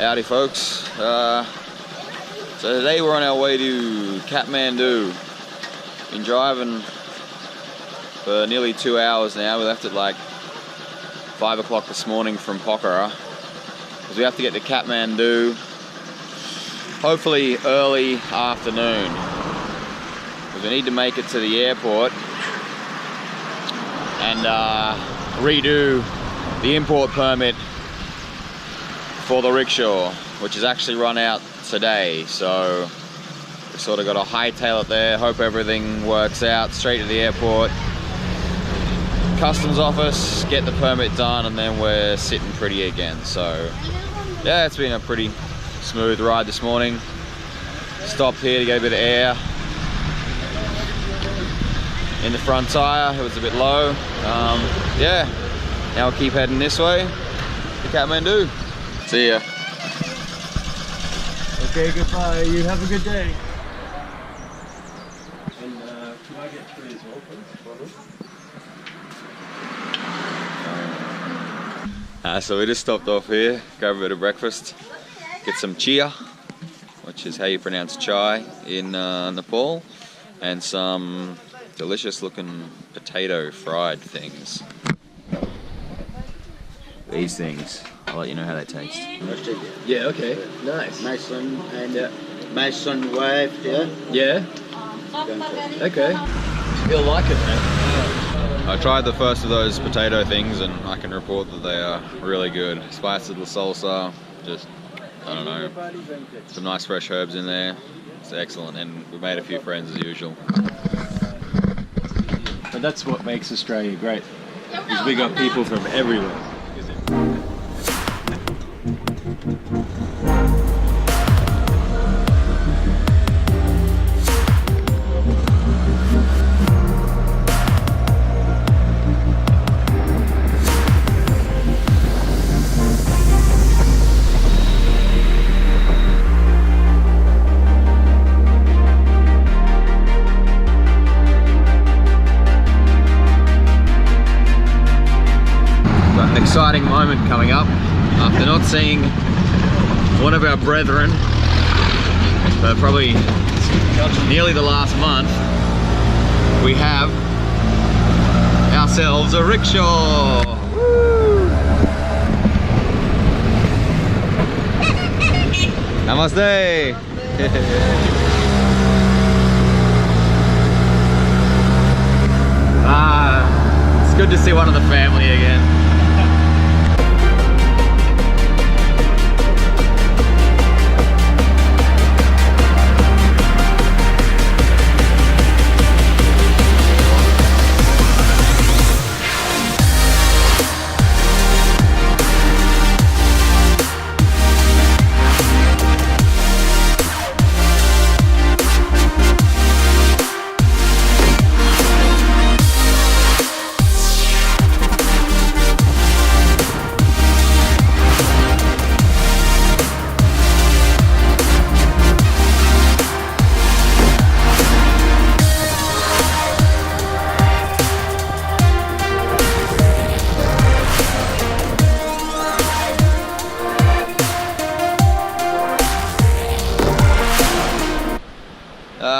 Howdy folks. So today we're on our way to Kathmandu. Been driving for nearly 2 hours now. We left at like 5 o'clock this morning from Pokhara, because we have to get to Kathmandu hopefully early afternoon, because we need to make it to the airport and redo the import permit for the Rickshaw, which has actually run out today. So we sort of got to hightail it there, hope everything works out, straight to the airport, customs office, get the permit done, and then we're sitting pretty again. So yeah, it's been a pretty smooth ride this morning. Stopped here to get a bit of air in the front tire, it was a bit low. Yeah, now we'll keep heading this way to Kathmandu. See ya. Okay, goodbye. You have a good day. And can I get 3 as well, please? So we just stopped off here, grab a bit of breakfast, get some chia, which is how you pronounce chai in Nepal, and some delicious looking potato fried things. These things, I'll let you know how they taste. Yeah, okay. Nice. My son and my son's wife, yeah? Yeah? Okay. You'll like it, man. I tried the first of those potato things and I can report that they are really good. Spiced with the salsa, just, I don't know, some nice fresh herbs in there. It's excellent, and we made a few friends as usual. But that's what makes Australia great, is we got people from everywhere. Exciting moment coming up after not seeing one of our brethren for probably nearly the last month. We have ourselves a rickshaw. Woo! Namaste. It's good to see one of the family again.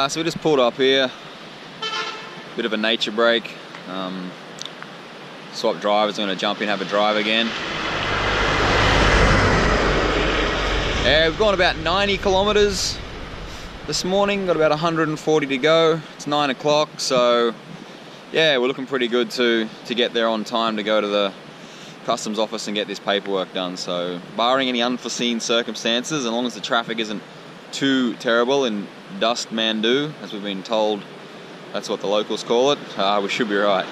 So we just pulled up here, bit of a nature break. Swap drivers, I'm going to jump in, have a drive again. Yeah, we've gone about 90 kilometers this morning, got about 140 to go. It's 9 o'clock, so yeah, we're looking pretty good to get there on time to go to the customs office and get this paperwork done. So barring any unforeseen circumstances, as long as the traffic isn't too terrible in Dust Mandu, as we've been told, that's what the locals call it, we should be right.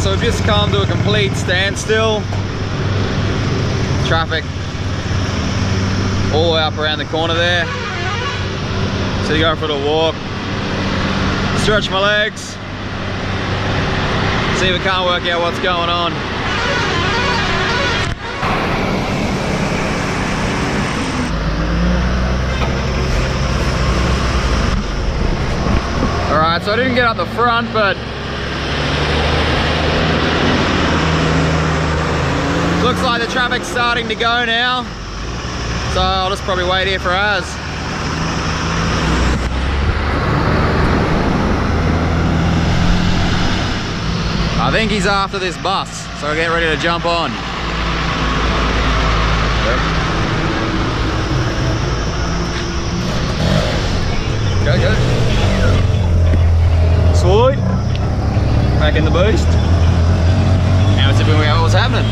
so we've just come to a complete standstill. Traffic all the way up around the corner there. So you go for the walk, stretch my legs, see if we can't work out what's going on. Alright, so I didn't get up the front, but looks like the traffic's starting to go now. So I'll just probably wait here for ours. I think he's after this bus, so I'll get ready to jump on. Yep. Go. Sweet. Back in the boost. Now it's figuring out what's happening.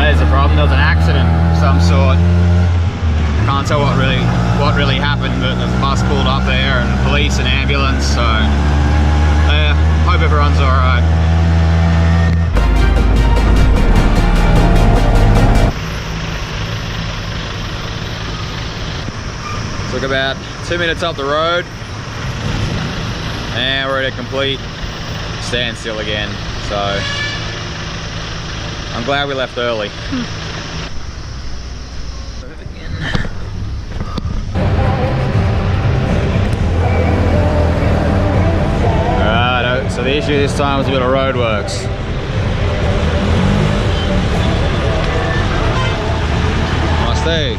There's a problem. There was an accident of some sort. Can't tell what really happened, but the bus pulled up there and police and ambulance, so hope everyone's alright. Took about 2 minutes up the road and we're at a complete standstill again, so I'm glad we left early. So the issue this time was a bit of roadworks. Namaste.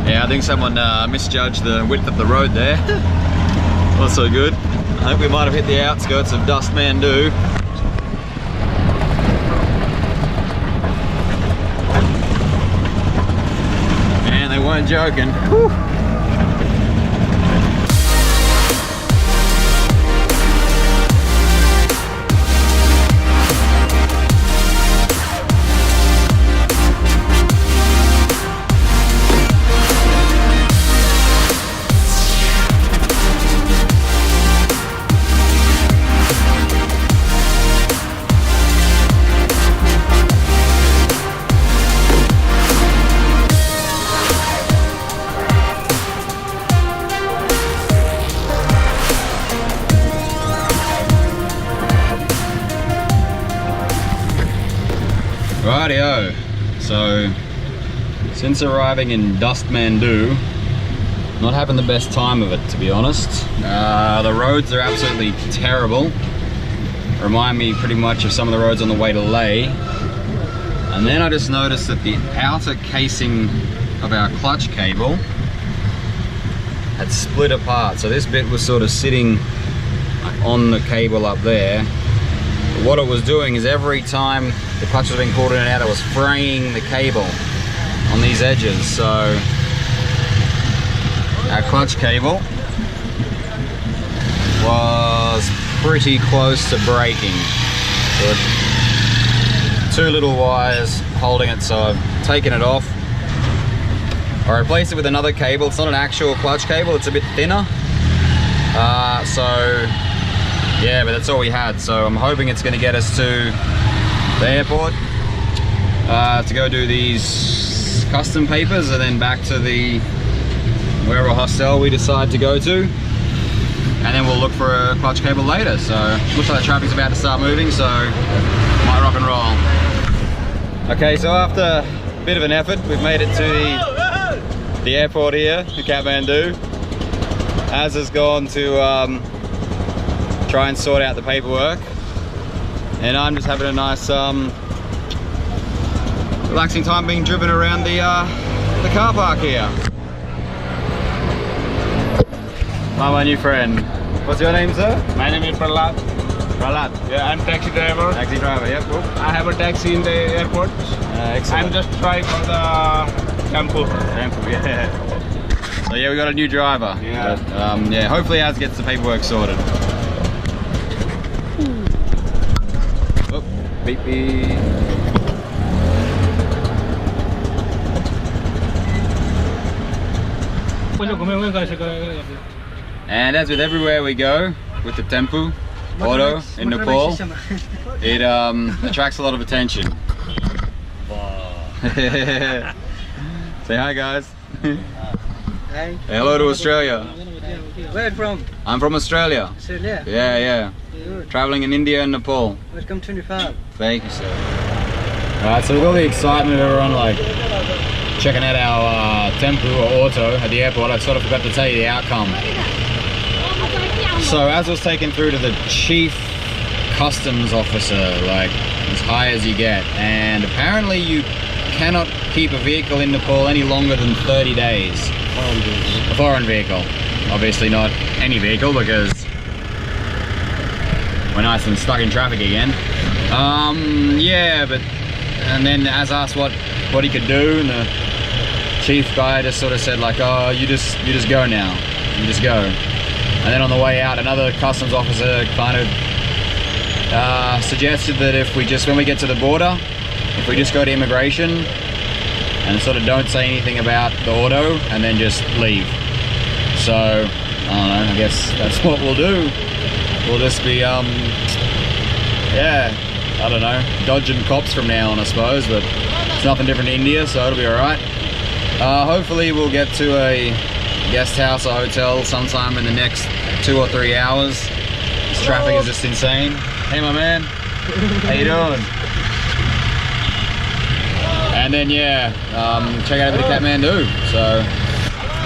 Yeah, I think someone misjudged the width of the road there. Not so good. I think we might have hit the outskirts of Kathmandu. They weren't joking. Whew. Rightio, so since arriving in Kathmandu, not having the best time of it, to be honest. The roads are absolutely terrible. Remind me pretty much of some of the roads on the way to Leh. And then I just noticed that the outer casing of our clutch cable had split apart. So this bit was sort of sitting on the cable up there. But what it was doing is every time the clutch was being pulled in and out, it was fraying the cable on these edges. So our clutch cable was pretty close to breaking. So two little wires holding it, so I've taken it off. I replaced it with another cable. It's not an actual clutch cable, it's a bit thinner. So yeah, but that's all we had. So I'm hoping it's going to get us to the airport to go do these custom papers and then back to the wherever hostel we decide to go to, and then we'll look for a clutch cable later. So looks like the traffic's about to start moving, so might rock and roll. Okay, so after a bit of an effort, we've made it to the airport here in Kathmandu. Az has gone to try and sort out the paperwork, and I'm just having a nice relaxing time being driven around the car park here. My new friend. What's your name, sir? My name is Prahlad. Prahlad. Yeah, I'm taxi driver. Taxi driver, yep. Cool. I have a taxi in the airport. Excellent. I'm just trying for the temple. Temple, yeah. So yeah, we got a new driver. Yeah. But, yeah, hopefully ours gets the paperwork sorted. Oh, beep beep. And as with everywhere we go, with the temple auto in Nepal, it attracts a lot of attention. Say hi, guys. Hi. Hello to Australia. Where from? I'm from Australia. Australia. Yeah, yeah. Good. Traveling in India and Nepal. Welcome to Nepal. Thank you, sir. Alright, so with all the excitement of everyone like checking out our temple or auto at the airport, I sort of forgot to tell you the outcome. So as I was taken through to the chief customs officer, like as high as you get, and apparently you cannot keep a vehicle in Nepal any longer than 30 days. A foreign vehicle. Obviously not any vehicle because we're nice and stuck in traffic again. Yeah, but and then as asked what he could do, and the chief guy just sort of said like, oh, you just go now. You just go. And then on the way out, another customs officer kind of suggested that if we just, when we get to the border, if we just go to immigration and sort of don't say anything about the auto and then just leave. So, I don't know, I guess that's what we'll do. We'll just be, yeah, I don't know, dodging cops from now on, I suppose, but it's nothing different in India, so it'll be alright. Hopefully we'll get to a guest house or hotel sometime in the next 2 or 3 hours. This traffic is just insane. Hey, my man. How you doing? And then, yeah, check out over to Kathmandu. So,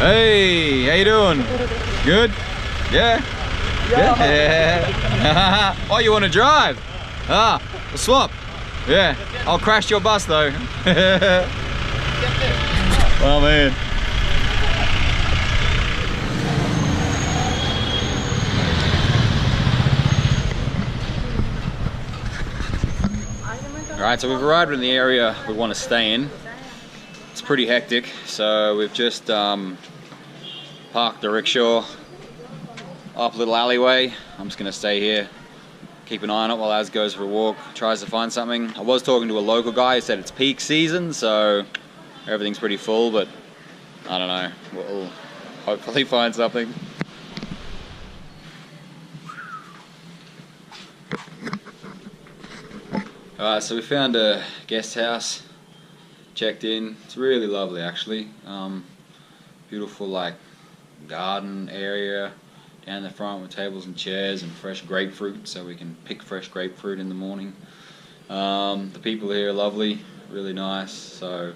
hey, how you doing? Good? Yeah? Yeah. Oh, you want to drive? Ah, we'll swap. Yeah, I'll crash your bus though. Oh man. Alright, so we've arrived in the area we want to stay in. It's pretty hectic, so we've just parked the rickshaw up a little alleyway. I'm just going to stay here, keep an eye on it while Az goes for a walk, tries to find something. I was talking to a local guy who said it's peak season, so everything's pretty full, but I don't know, we'll hopefully find something. Alright, so we found a guest house, checked in. It's really lovely actually. Beautiful like garden area down the front with tables and chairs and fresh grapefruit, so we can pick fresh grapefruit in the morning. The people here are lovely, really nice, so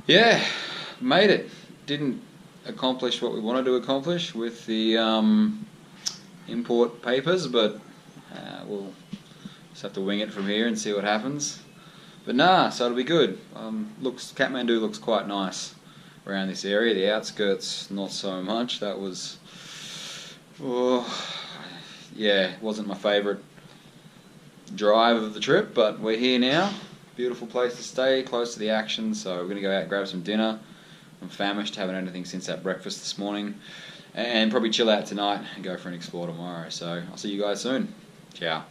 yeah, made it. Didn't accomplish what we wanted to accomplish with the import papers, but we'll just have to wing it from here and see what happens. But nah, so it'll be good. Kathmandu looks quite nice around this area. The outskirts, not so much. That was, yeah, wasn't my favourite drive of the trip, but we're here now. Beautiful place to stay, close to the action, so we're going to go out and grab some dinner. I'm famished, haven't had anything since that breakfast this morning, and probably chill out tonight and go for an explore tomorrow. So I'll see you guys soon. Ciao.